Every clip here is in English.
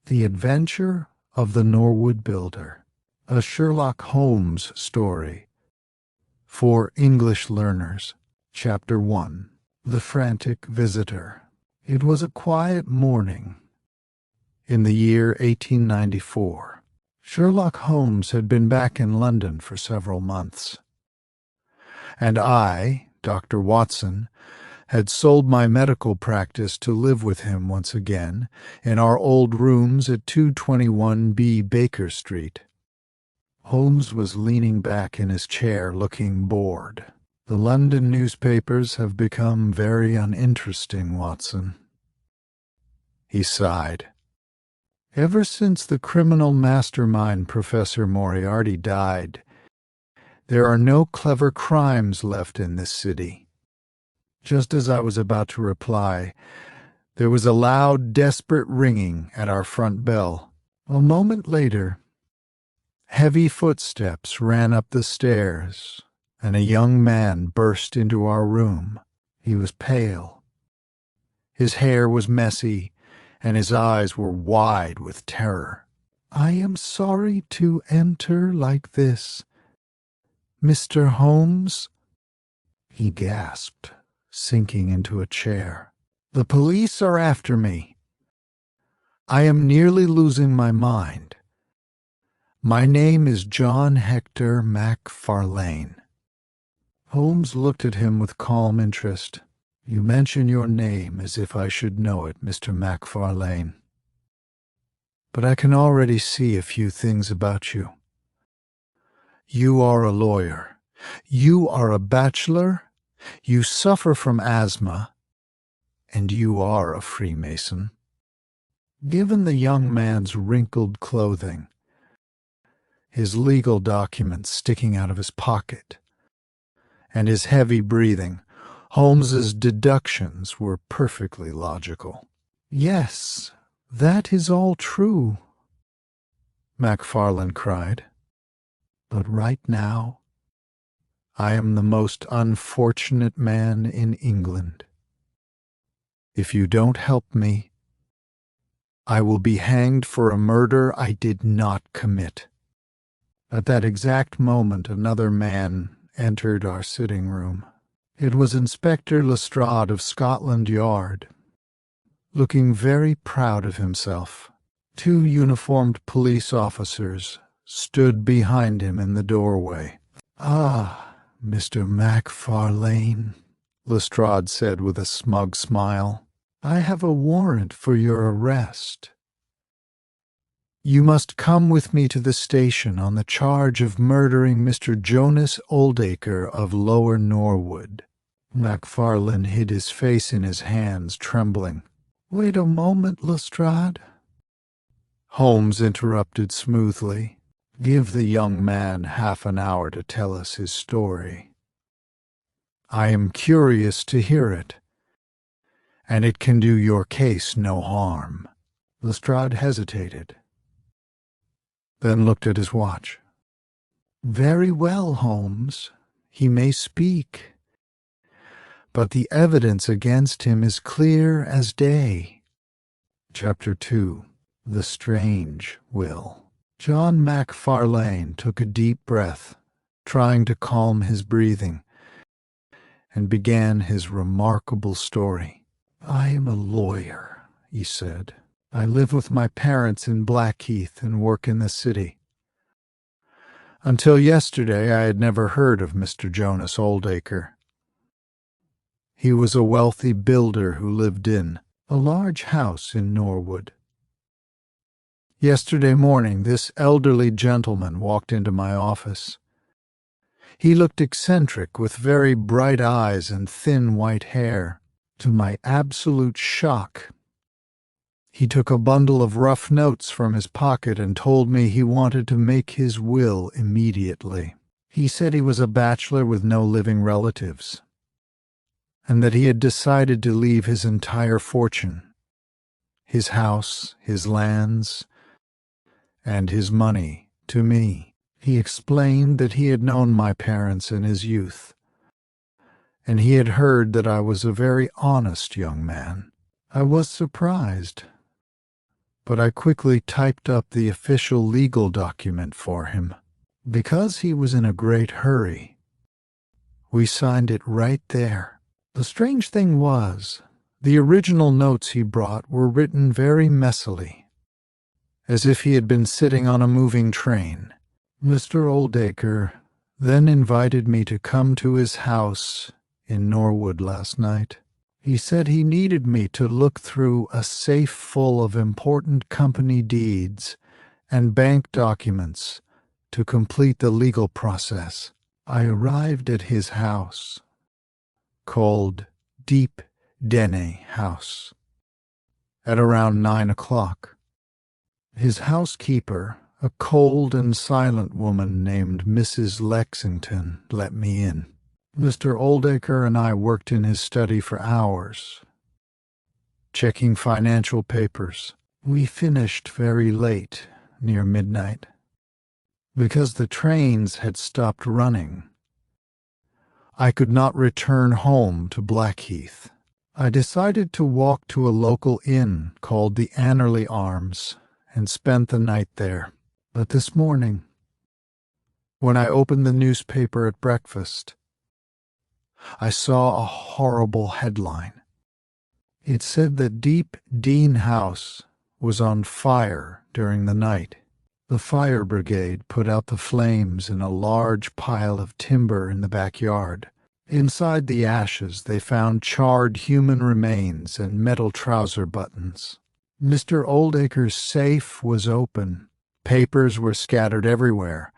The Adventure of the Norwood Builder, a Sherlock Holmes story for English learners. Chapter 1. The Frantic Visitor. It was a quiet morning in the year 1894. Sherlock Holmes had been back in London for several months, and I, Dr. Watson, had sold my medical practice to live with him once again in our old rooms at 221B Baker Street. Holmes was leaning back in his chair, looking bored. "The London newspapers have become very uninteresting, Watson," he sighed. "Ever since the criminal mastermind Professor Moriarty died, there are no clever crimes left in this city." Just as I was about to reply, there was a loud, desperate ringing at our front bell. A moment later, heavy footsteps ran up the stairs, and a young man burst into our room. He was pale. His hair was messy, and his eyes were wide with terror. "I am sorry to enter like this, Mr. Holmes," he gasped, sinking into a chair. "The police are after me. I am nearly losing my mind. My name is John Hector Macfarlane." Holmes looked at him with calm interest. "You mention your name as if I should know it, Mr. Macfarlane. But I can already see a few things about you. You are a lawyer. You are a bachelor. You suffer from asthma, and you are a Freemason." Given the young man's wrinkled clothing, his legal documents sticking out of his pocket, and his heavy breathing, Holmes's deductions were perfectly logical. "Yes, that is all true," Macfarlane cried. "But right now, I am the most unfortunate man in England. If you don't help me, I will be hanged for a murder I did not commit." At that exact moment, another man entered our sitting room. It was Inspector Lestrade of Scotland Yard, looking very proud of himself. Two uniformed police officers stood behind him in the doorway. "Ah, Mr. Macfarlane," Lestrade said with a smug smile, "I have a warrant for your arrest. You must come with me to the station on the charge of murdering Mr. Jonas Oldacre of Lower Norwood." Macfarlane hid his face in his hands, trembling. "Wait a moment, Lestrade," Holmes interrupted smoothly. "Give the young man half an hour to tell us his story. I am curious to hear it, and it can do your case no harm." Lestrade hesitated, then looked at his watch. "Very well, Holmes. He may speak, but the evidence against him is clear as day." Chapter 2. The Strange Will. John Macfarlane took a deep breath, trying to calm his breathing, and began his remarkable story. "I am a lawyer," he said. "I live with my parents in Blackheath and work in the city. Until yesterday I had never heard of Mr. Jonas Oldacre. He was a wealthy builder who lived in a large house in Norwood. Yesterday morning this elderly gentleman walked into my office. He looked eccentric, with very bright eyes and thin white hair. To my absolute shock, he took a bundle of rough notes from his pocket and told me he wanted to make his will immediately. He said he was a bachelor with no living relatives, and that he had decided to leave his entire fortune, his house, his lands, and his money, to me. He explained that he had known my parents in his youth, and he had heard that I was a very honest young man. I was surprised, but I quickly typed up the official legal document for him. Because he was in a great hurry, we signed it right there. The strange thing was, the original notes he brought were written very messily, as if he had been sitting on a moving train. Mr. Oldacre then invited me to come to his house in Norwood last night. He said he needed me to look through a safe full of important company deeds and bank documents to complete the legal process. I arrived at his house, called Deep Dene House, at around 9 o'clock. His housekeeper, a cold and silent woman named Mrs. Lexington, let me in. Mr. Oldacre and I worked in his study for hours, checking financial papers. We finished very late, near midnight, because the trains had stopped running. I could not return home to Blackheath. I decided to walk to a local inn called the Annerley Arms and spent the night there. But this morning, when I opened the newspaper at breakfast, I saw a horrible headline. It said that Deep Dene House was on fire during the night. The fire brigade put out the flames in a large pile of timber in the backyard. Inside the ashes, they found charred human remains and metal trouser buttons. Mr. Oldacre's safe was open. Papers were scattered everywhere,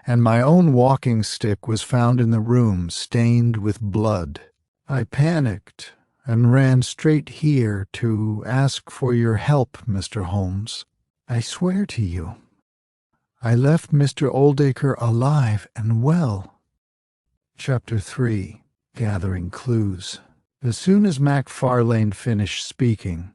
and my own walking stick was found in the room, stained with blood. I panicked and ran straight here to ask for your help, Mr. Holmes. I swear to you, I left Mr. Oldacre alive and well. Chapter 3. Gathering Clues. As soon as Macfarlane finished speaking,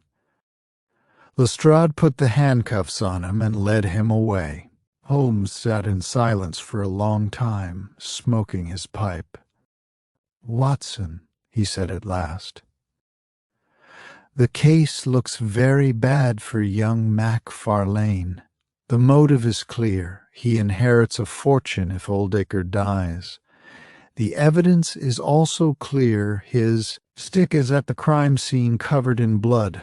Lestrade put the handcuffs on him and led him away. Holmes sat in silence for a long time, smoking his pipe. "Watson," he said at last, "the case looks very bad for young Macfarlane. The motive is clear. He inherits a fortune if Oldacre dies. The evidence is also clear. His stick is at the crime scene covered in blood,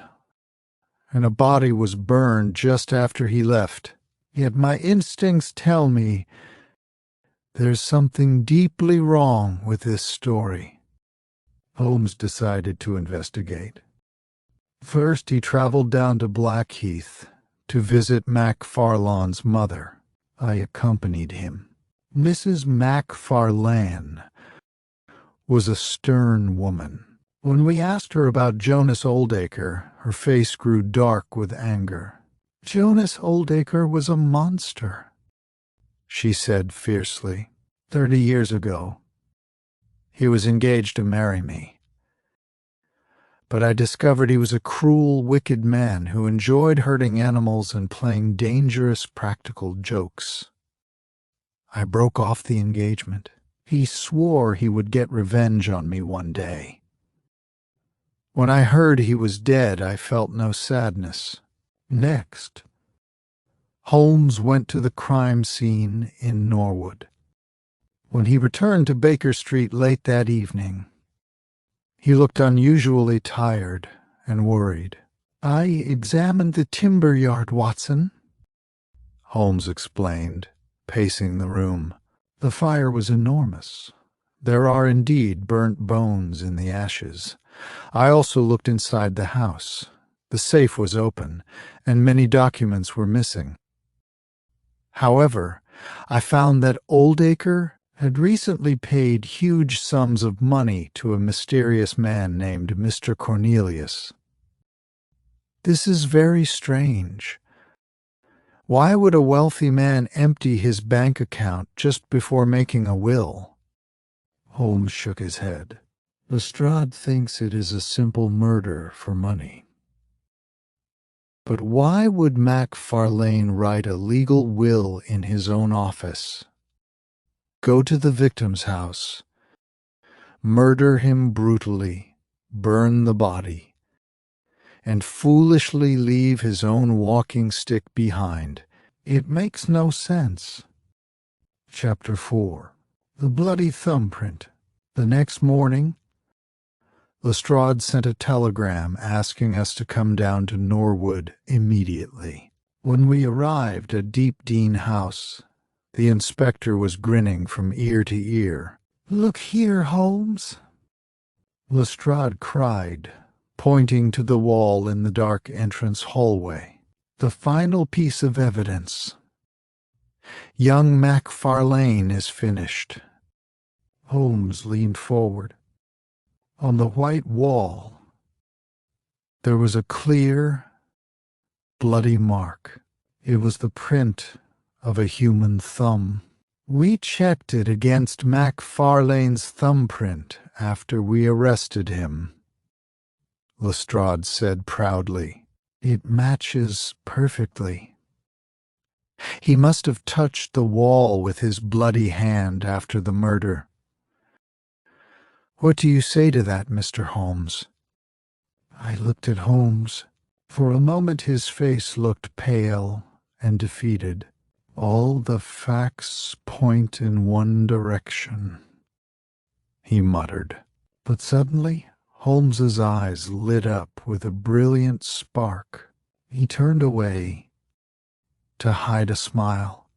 and a body was burned just after he left. Yet my instincts tell me there's something deeply wrong with this story." Holmes decided to investigate. First, he traveled down to Blackheath to visit Macfarlane's mother. I accompanied him. Mrs. Macfarlane was a stern woman. When we asked her about Jonas Oldacre, her face grew dark with anger. "Jonas Oldacre was a monster," she said fiercely. 30 years ago, he was engaged to marry me. But I discovered he was a cruel, wicked man who enjoyed hurting animals and playing dangerous practical jokes. I broke off the engagement. He swore he would get revenge on me one day. When I heard he was dead, I felt no sadness. Next, Holmes went to the crime scene in Norwood. When he returned to Baker Street late that evening, he looked unusually tired and worried. "I examined the timber yard, Watson," Holmes explained, pacing the room. "The fire was enormous. There are indeed burnt bones in the ashes. I also looked inside the house. The safe was open, and many documents were missing. However, I found that Oldacre had recently paid huge sums of money to a mysterious man named Mr. Cornelius. This is very strange. Why would a wealthy man empty his bank account just before making a will?" Holmes shook his head. "Lestrade thinks it is a simple murder for money. But why would Macfarlane write a legal will in his own office, go to the victim's house, murder him brutally, burn the body, and foolishly leave his own walking stick behind. It makes no sense. Chapter 4. The Bloody Thumbprint. The next morning, Lestrade sent a telegram asking us to come down to Norwood immediately. When we arrived at Deepdean House, the inspector was grinning from ear to ear. "Look here, Holmes," Lestrade cried, pointing to the wall in the dark entrance hallway. "The final piece of evidence. Young Macfarlane is finished." Holmes leaned forward. On the white wall, there was a clear, bloody mark. It was the print of a human thumb. "We checked it against Macfarlane's thumbprint after we arrested him," Lestrade said proudly. "It matches perfectly. He must have touched the wall with his bloody hand after the murder. What do you say to that, Mr. Holmes?" I looked at Holmes. For a moment his face looked pale and defeated. "All the facts point in one direction," he muttered. But suddenly Holmes's eyes lit up with a brilliant spark. He turned away to hide a smile.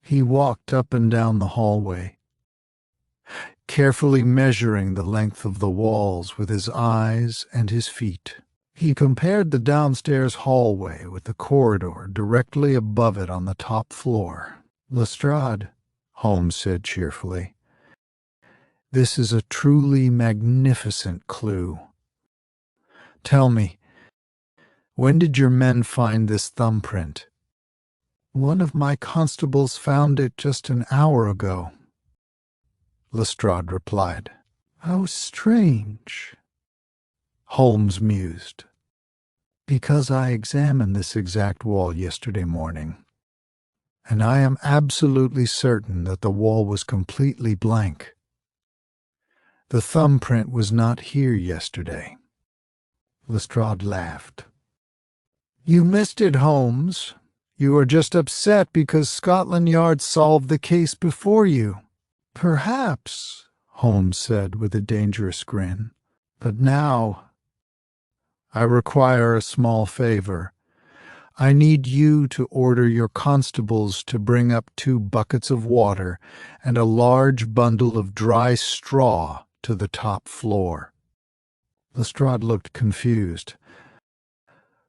He walked up and down the hallway, carefully measuring the length of the walls with his eyes and his feet. He compared the downstairs hallway with the corridor directly above it on the top floor. "Lestrade," Holmes said cheerfully, "this is a truly magnificent clue. Tell me, when did your men find this thumbprint?" "One of my constables found it just an hour ago," Lestrade replied. "How strange," Holmes mused. "Because I examined this exact wall yesterday morning, and I am absolutely certain that the wall was completely blank. The thumbprint was not here yesterday." Lestrade laughed. "You missed it, Holmes. You are just upset because Scotland Yard solved the case before you." "Perhaps," Holmes said with a dangerous grin. "But now I require a small favor. I need you to order your constables to bring up 2 buckets of water and a large bundle of dry straw to the top floor." Lestrade looked confused,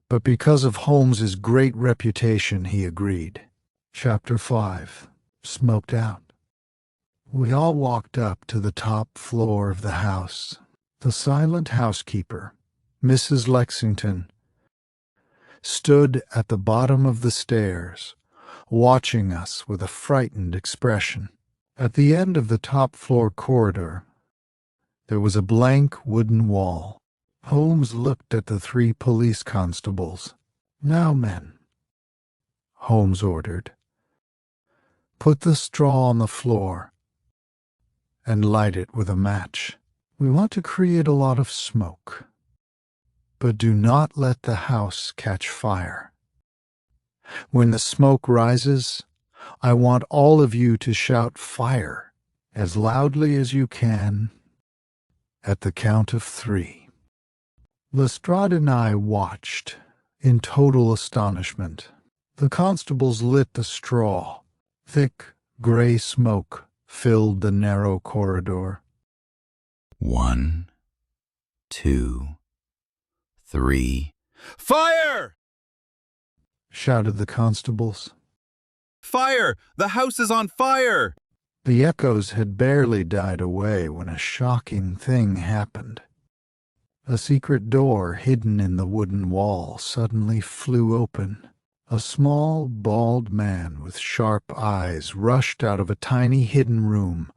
but because of Holmes's great reputation, he agreed. Chapter 5. Smoked Out. We all walked up to the top floor of the house. The silent housekeeper, Mrs. Lexington, stood at the bottom of the stairs, watching us with a frightened expression. At the end of the top floor corridor, there was a blank wooden wall. Holmes looked at the 3 police constables. "Now, men," Holmes ordered, "put the straw on the floor and light it with a match. We want to create a lot of smoke, but do not let the house catch fire. When the smoke rises, I want all of you to shout 'fire' as loudly as you can at the count of 3. Lestrade and I watched in total astonishment. The constables lit the straw. Thick, gray smoke filled the narrow corridor. 1, 2, 3. "Fire!" shouted the constables. "Fire! The house is on fire!" The echoes had barely died away when a shocking thing happened. A secret door hidden in the wooden wall suddenly flew open. A small, bald man with sharp eyes rushed out of a tiny hidden room,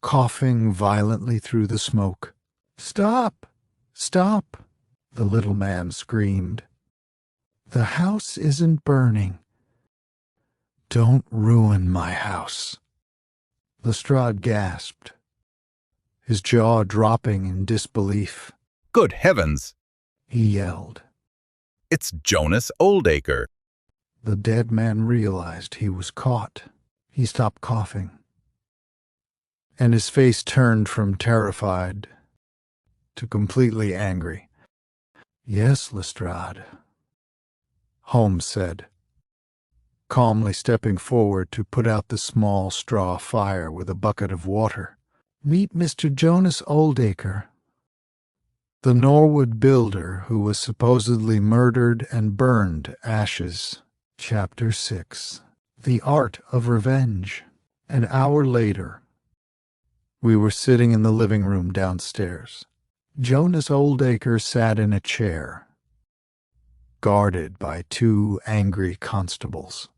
coughing violently through the smoke. "Stop! Stop!" the little man screamed. "The house isn't burning." "Don't ruin my house," Lestrade gasped, his jaw dropping in disbelief. "Good heavens!" He yelled. It's Jonas Oldacre. The dead man realized he was caught. He stopped coughing, and his face turned from terrified to completely angry. "Yes, Lestrade," Holmes said, calmly stepping forward to put out the small straw fire with a bucket of water. "Meet Mr. Jonas Oldacre, the Norwood Builder who was supposedly murdered and burned to ashes." Chapter 6. The Art of Revenge. An hour later, we were sitting in the living room downstairs. Jonas Oldacre sat in a chair, guarded by 2 angry constables.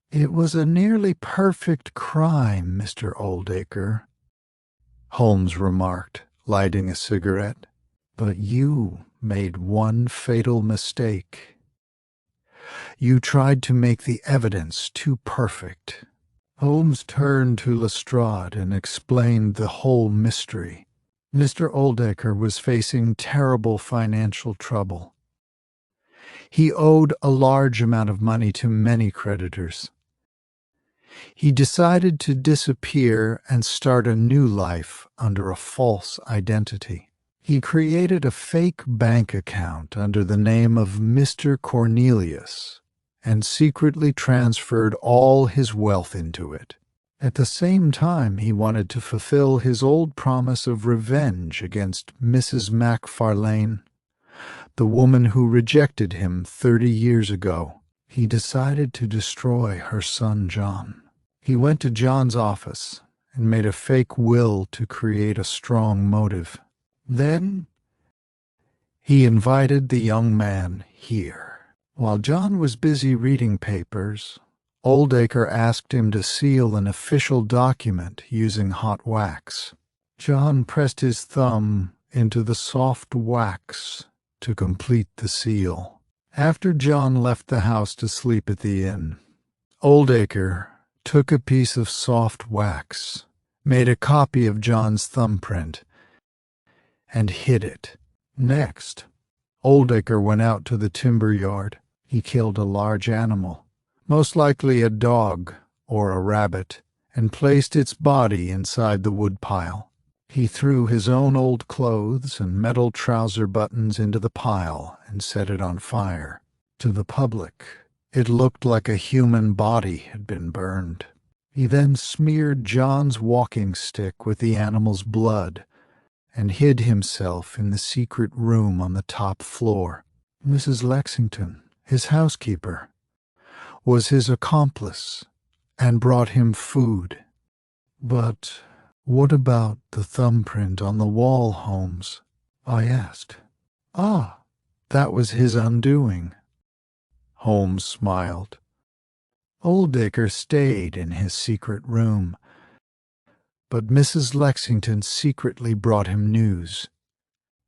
"It was a nearly perfect crime, Mr. Oldacre," Holmes remarked, lighting a cigarette. "But you made one fatal mistake. You tried to make the evidence too perfect." Holmes turned to Lestrade and explained the whole mystery. Mr. Oldacre was facing terrible financial trouble. He owed a large amount of money to many creditors. He decided to disappear and start a new life under a false identity. He created a fake bank account under the name of Mr. Cornelius and secretly transferred all his wealth into it. At the same time, he wanted to fulfill his old promise of revenge against Mrs. MacFarlane, the woman who rejected him 30 years ago. He decided to destroy her son John. He went to John's office and made a fake will to create a strong motive. Then he invited the young man here. While John was busy reading papers, Oldacre asked him to seal an official document using hot wax. John pressed his thumb into the soft wax to complete the seal. After John left the house to sleep at the inn, Oldacre took a piece of soft wax, made a copy of John's thumbprint, and hid it. Next, Oldacre went out to the timber yard. He killed a large animal, most likely a dog or a rabbit, and placed its body inside the woodpile. He threw his own old clothes and metal trouser buttons into the pile and set it on fire. To the public, it looked like a human body had been burned. He then smeared John's walking stick with the animal's blood and hid himself in the secret room on the top floor. Mrs. Lexington, his housekeeper, was his accomplice and brought him food. "But what about the thumbprint on the wall, Holmes?" I asked. "Ah, that was his undoing." Holmes smiled. Oldacre stayed in his secret room, but Mrs. Lexington secretly brought him news.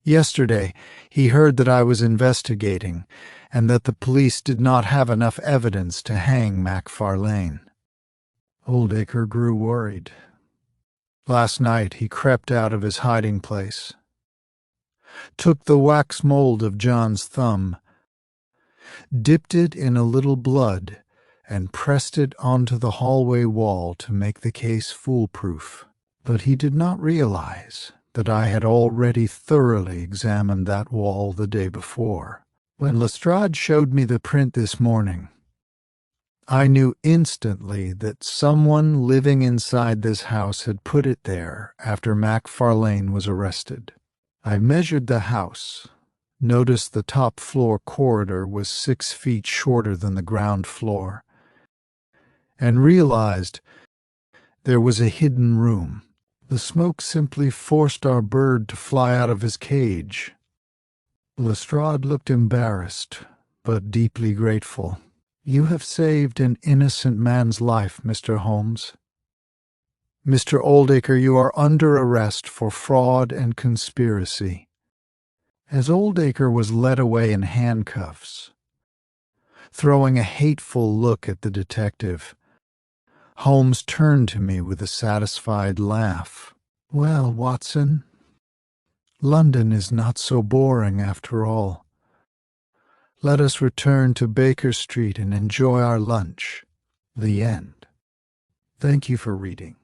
Yesterday, he heard that I was investigating and that the police did not have enough evidence to hang MacFarlane. Oldacre grew worried. Last night, he crept out of his hiding place, took the wax mold of John's thumb, dipped it in a little blood, and pressed it onto the hallway wall to make the case foolproof. But he did not realize that I had already thoroughly examined that wall the day before. When Lestrade showed me the print this morning, I knew instantly that someone living inside this house had put it there after MacFarlane was arrested. I measured the house, noticed the top floor corridor was 6 feet shorter than the ground floor, and realized there was a hidden room. The smoke simply forced our bird to fly out of his cage. Lestrade looked embarrassed, but deeply grateful. "You have saved an innocent man's life, Mr. Holmes. Mr. Oldacre, you are under arrest for fraud and conspiracy." As Oldacre was led away in handcuffs, throwing a hateful look at the detective, Holmes turned to me with a satisfied laugh. "Well, Watson, London is not so boring after all. Let us return to Baker Street and enjoy our lunch. The end. Thank you for reading.